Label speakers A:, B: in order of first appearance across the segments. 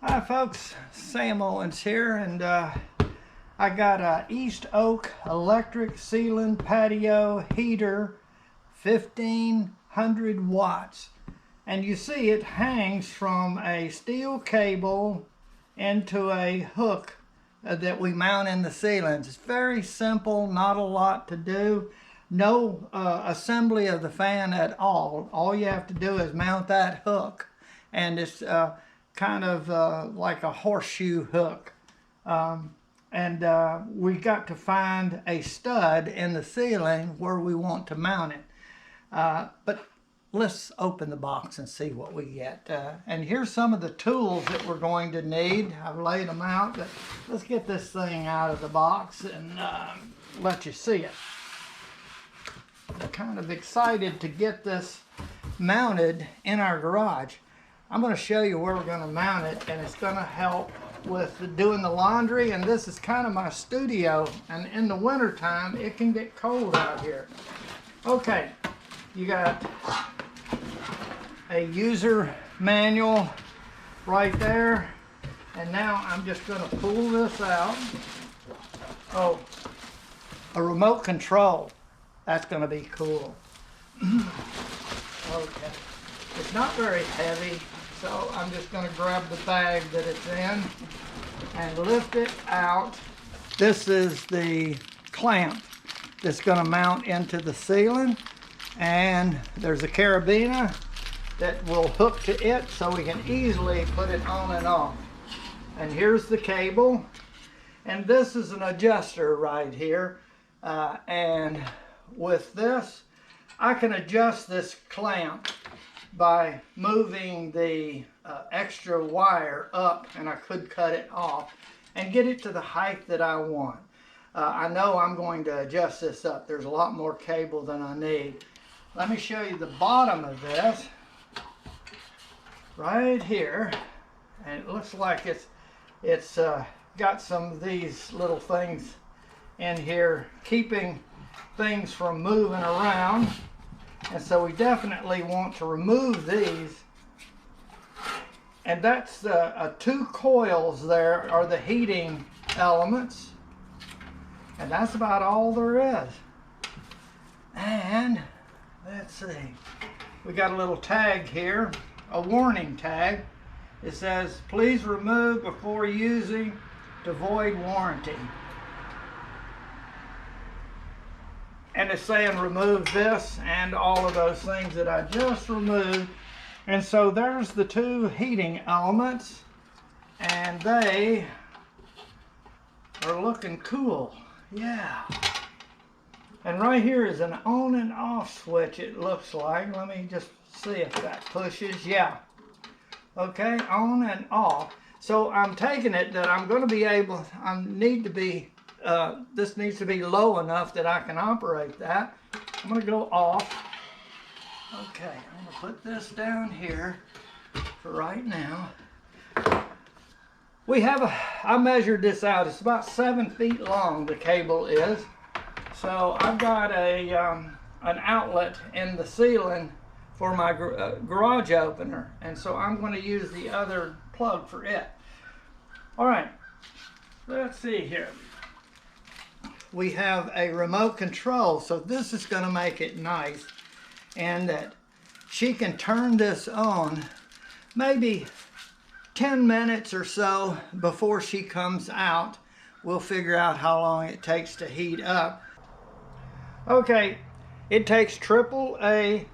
A: Hi folks, Sam Owens here, and I got a East Oak electric ceiling patio heater, 1500 watts. And you see it hangs from a steel cable into a hook that we mount in the ceilings. It's very simple, not a lot to do. No assembly of the fan at all. All you have to do is mount that hook, and it's kind of like a horseshoe hook. We got to find a stud in the ceiling where we want to mount it. But let's open the box and see what we get. And here's some of the tools that we're going to need. I've laid them out, but let's get this thing out of the box and let you see it. I'm kind of excited to get this mounted in our garage. I'm going to show you where we're going to mount it, and it's going to help with doing the laundry. And this is kind of my studio, and in the winter time it can get cold out here. Okay, you got a user manual right there, and now I'm just going to pull this out. Oh, a remote control. That's going to be cool. Okay, it's not very heavy, so I'm just going to grab the bag that it's in and lift it out. This is the clamp that's going to mount into the ceiling, and there's a carabiner that will hook to it so we can easily put it on and off. And here's the cable, and this is an adjuster right here, and with this I can adjust this clamp by moving the extra wire up, and I could cut it off and get it to the height that I want. I know I'm going to adjust this up. There's a lot more cable than I need. Let me show you the bottom of this right here, and it looks like it's got some of these little things in here keeping things from moving around. And so we definitely want to remove these. And that's the two coils there are the heating elements. And that's about all there is. And let's see. We got a little tag here, a warning tag. It says, please remove before using to void warranty. And it's saying remove this and all of those things that I just removed. And so there's the two heating elements, and they are looking cool. Yeah. And right here is an on and off switch, it looks like. Let me just see if that pushes. Yeah. Okay, on and off. So I'm taking it that I'm going to be able, this needs to be low enough that I can operate that. I'm going to go off. Okay, I'm going to put this down here for right now. I measured this out. It's about 7 feet long, the cable is. So I've got an outlet in the ceiling for my garage opener, and so I'm going to use the other plug for it. All right, let's see here. We have a remote control, so this is going to make it nice, and that she can turn this on maybe 10 minutes or so before she comes out. We'll figure out how long it takes to heat up. Okay, it takes two AAA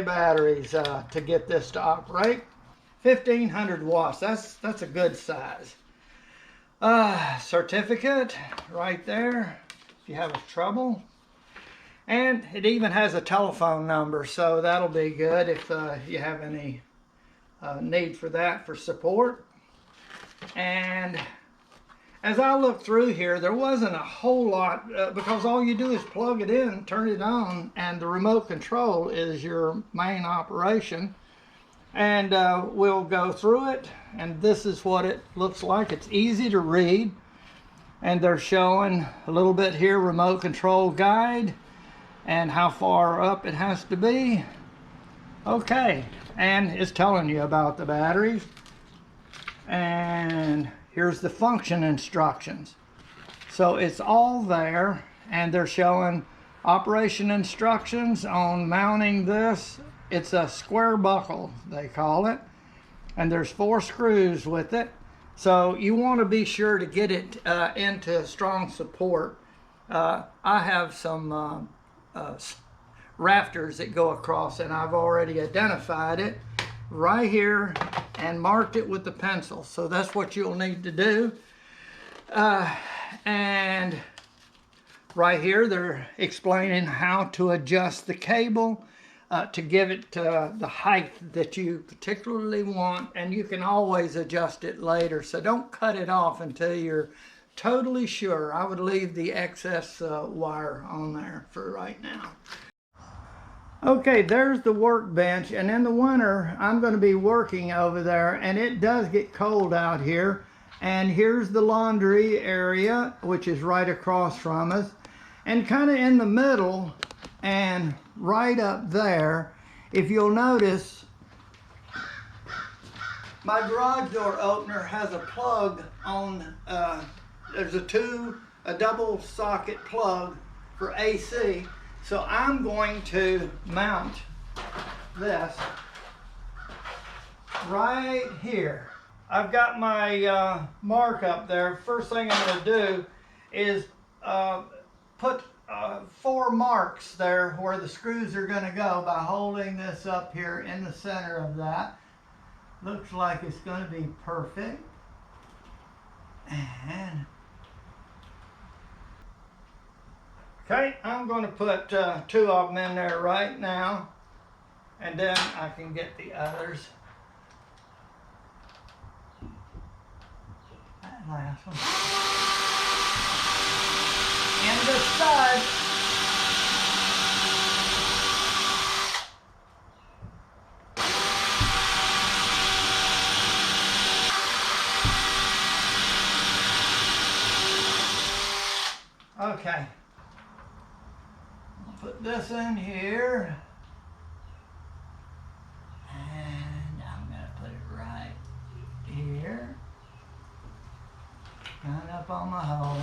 A: batteries to get this to operate. 1500 watts, that's a good size. Certificate right there if you have trouble, and it even has a telephone number, so that'll be good if you have any need for that for support. And as I look through here, there wasn't a whole lot because all you do is plug it in, turn it on, and the remote control is your main operation. And we'll go through it, and this is what it looks like. It's easy to read, and they're showing a little bit here, remote control guide and how far up it has to be. Okay, and it's telling you about the batteries. And here's the function instructions. So it's all there, and they're showing operation instructions on mounting this. It's a square buckle, they call it, and there's 4 screws with it. So you want to be sure to get it into strong support. I have some rafters that go across, and I've already identified it right here and marked it with the pencil. So that's what you'll need to do. And right here they're explaining how to adjust the cable to give it the height that you particularly want, and you can always adjust it later. So don't cut it off until you're totally sure. I would leave the excess wire on there for right now. Okay, there's the workbench, and in the winter I'm going to be working over there, and it does get cold out here. And here's the laundry area, which is right across from us, and kind of in the middle and right up there, if you'll notice, my garage door opener has a plug on, there's a double socket plug for AC. So I'm going to mount this right here. I've got my mark up there. First thing I'm going to do is put 4 marks there where the screws are going to go by holding this up here in the center of that. Looks like it's going to be perfect. And okay, I'm going to put 2 of them in there right now, and then I can get the others. That last one. And the stud. Okay. Put this in here, and I'm going to put it right here, right up on my hole.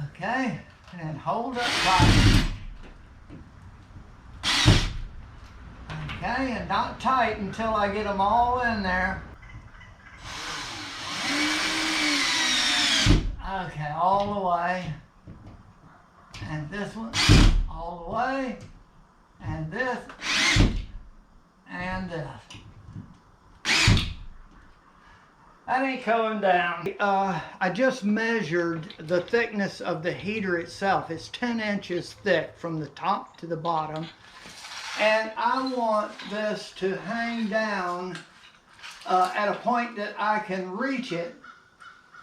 A: Okay, and then hold up tight. Okay, and not tight until I get them all in there. Okay, all the way, and this one all the way, and this, and this. That ain't going down. I just measured the thickness of the heater itself. It's 10 inches thick from the top to the bottom, and I want this to hang down at a point that I can reach it.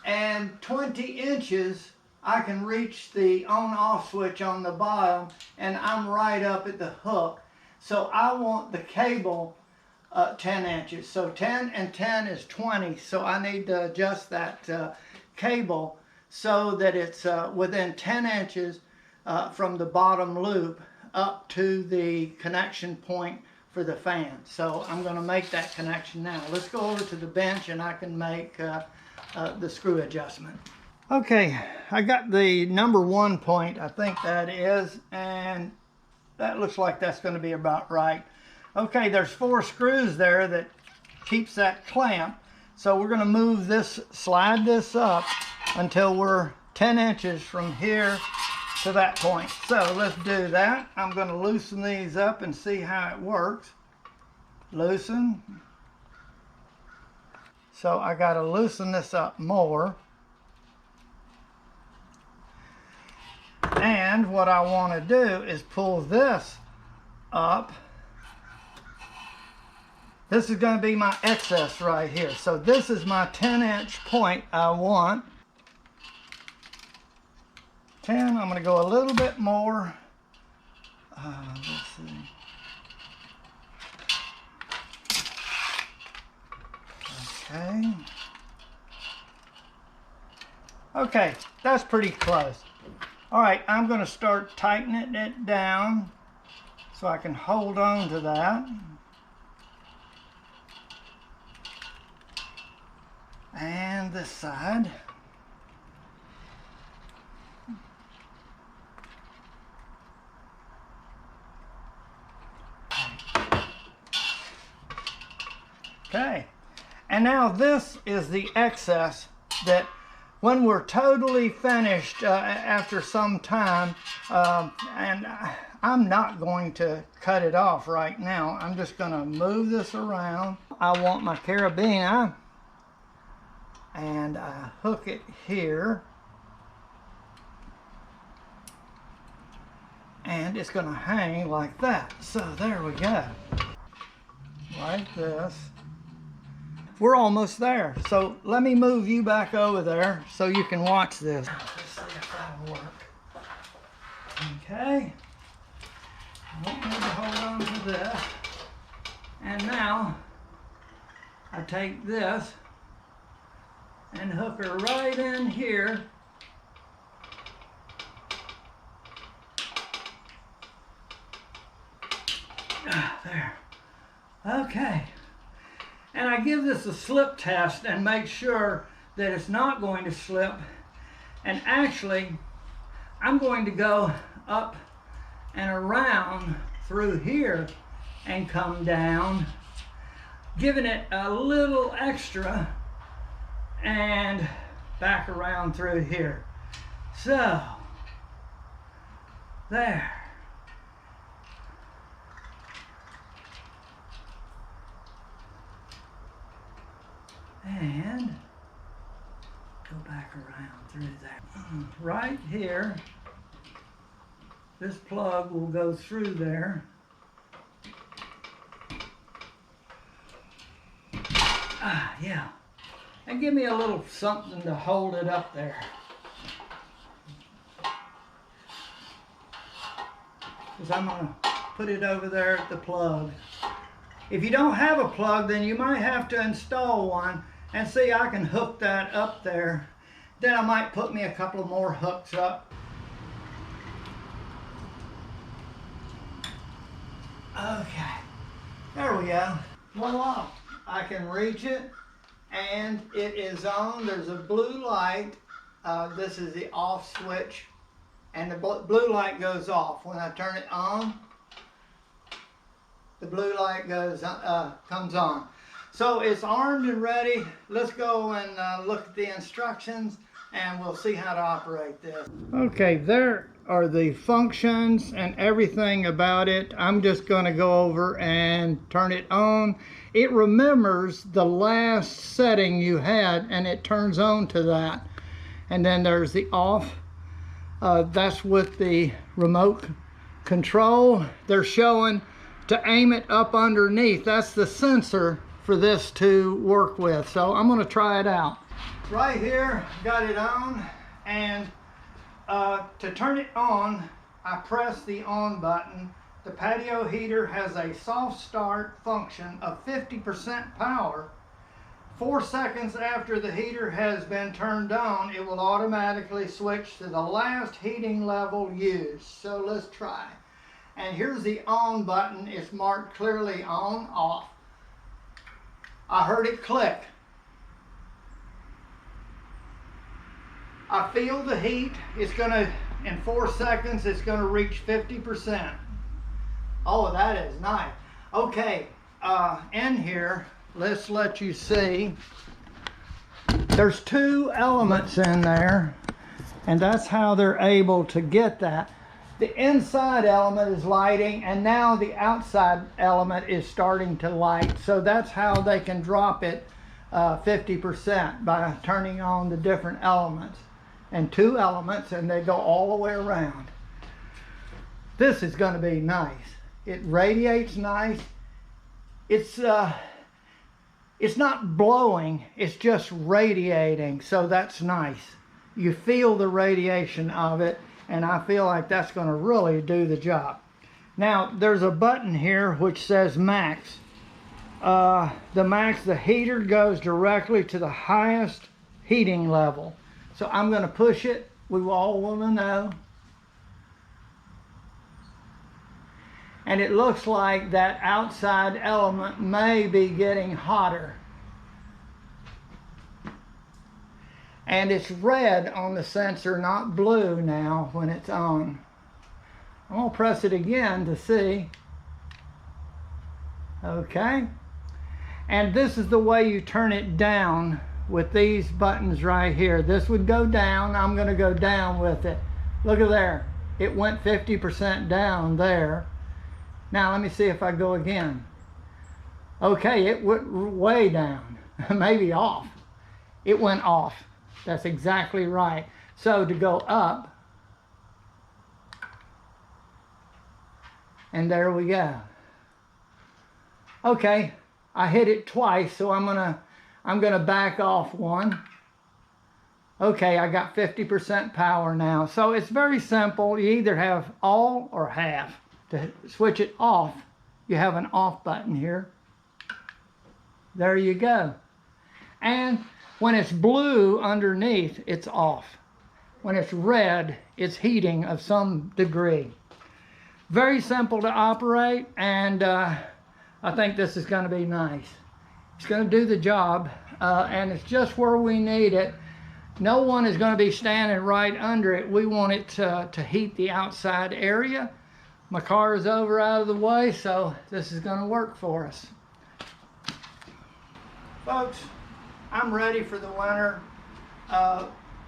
A: And 20 inches, I can reach the on-off switch on the bottom, and I'm right up at the hook. So I want the cable 10 inches. So 10 and 10 is 20. So I need to adjust that cable so that it's within 10 inches from the bottom loop up to the connection point for the fan. So I'm going to make that connection now. Let's go over to the bench, and I can make the screw adjustment. Okay, I got the number 1 point, I think that is, and that looks like that's going to be about right. Okay, there's 4 screws there that keeps that clamp, so we're going to move this, slide this up until we're 10 inches from here to that point. So let's do that. I'm going to loosen these up and see how it works. Loosen. So I got to loosen this up more. And what I want to do is pull this up. This is going to be my excess right here. So this is my 10-inch point I want. 10, I'm going to go a little bit more. Let's see. Okay. Okay, that's pretty close. All right, I'm going to start tightening it down so I can hold on to that. and this side. Okay, and now this is the excess that when we're totally finished after some time, and I'm not going to cut it off right now. I'm just going to move this around. I want my carabiner, and I hook it here, and it's going to hang like that. So there we go, like this. We're almost there, so let me move you back over there so you can watch this. Let's see if that'll work. Okay, I want me to hold on to this, and now I take this and hook her right in here. There. Okay. And I give this a slip test and make sure that it's not going to slip. And actually, I'm going to go up and around through here and come down, giving it a little extra, and back around through here. So, there. And go back around through there. Right here, this plug will go through there. Yeah. And give me a little something to hold it up there. Because I'm going to put it over there at the plug. If you don't have a plug, then you might have to install one. And see, I can hook that up there. Then I might put me a couple more hooks up. Okay, there we go. Voila, I can reach it, and it is on. There's a blue light. This is the off switch, and the blue light goes off. When I turn it on, the blue light comes on. So it's armed and ready. Let's go and look at the instructions, and we'll see how to operate this. Okay, there are the functions and everything about it. I'm just going to go over and turn it on. It remembers the last setting you had, and it turns on to that. And then there's the off. That's with the remote control. They're showing to aim it up underneath. That's the sensor for this to work with. So I'm going to try it out. Right here, got it on, and to turn it on, I press the on button. The patio heater has a soft start function of 50% power. 4 seconds after the heater has been turned on, it will automatically switch to the last heating level used. So let's try. And here's the on button. It's marked clearly on, off. I heard it click. I feel the heat. It's gonna, in 4 seconds, it's gonna reach 50%. Oh, that is nice. Okay, in here, let's let you see. There's 2 elements in there, and that's how they're able to get that. The inside element is lighting, and now the outside element is starting to light. So that's how they can drop it 50% by turning on the different elements. And 2 elements, and they go all the way around. This is going to be nice. It radiates nice. It's not blowing, it's just radiating, so that's nice. You feel the radiation of it, and I feel like that's going to really do the job. Now, there's a button here which says max. The heater goes directly to the highest heating level. So I'm going to push it. We all want to know. And it looks like that outside element may be getting hotter. And it's red on the sensor, not blue now when it's on. I'm going to press it again to see. Okay. And this is the way you turn it down with these buttons right here. This would go down. I'm going to go down with it. Look at there. It went 50% down there. Now let me see if I go again. Okay, it went way down. Maybe off. It went off. That's exactly right. So to go up, and there we go. Okay, I hit it twice, so I'm gonna back off one. Okay, I got 50% power now. So it's very simple. You either have all or half. To switch it off, you have an off button here. There you go. And when it's blue underneath, it's off. When it's red, it's heating of some degree. Very simple to operate, and I think this is going to be nice. It's going to do the job, and it's just where we need it. No one is going to be standing right under it. We want it to heat the outside area. My car is over out of the way, so this is going to work for us. Folks, I'm ready for the winter.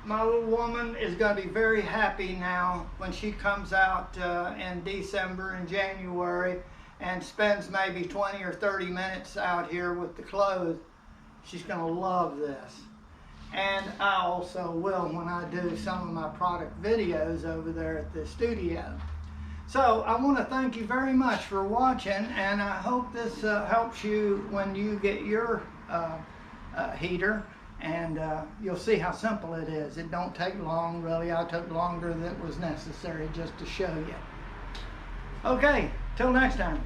A: My little woman is going to be very happy now when she comes out in December and January and spends maybe 20 or 30 minutes out here with the clothes. She's going to love this. And I also will when I do some of my product videos over there at the studio. So I want to thank you very much for watching, and I hope this helps you when you get your heater, and you'll see how simple it is. It don't take long, really. I took longer than was necessary just to show you. Okay, till next time.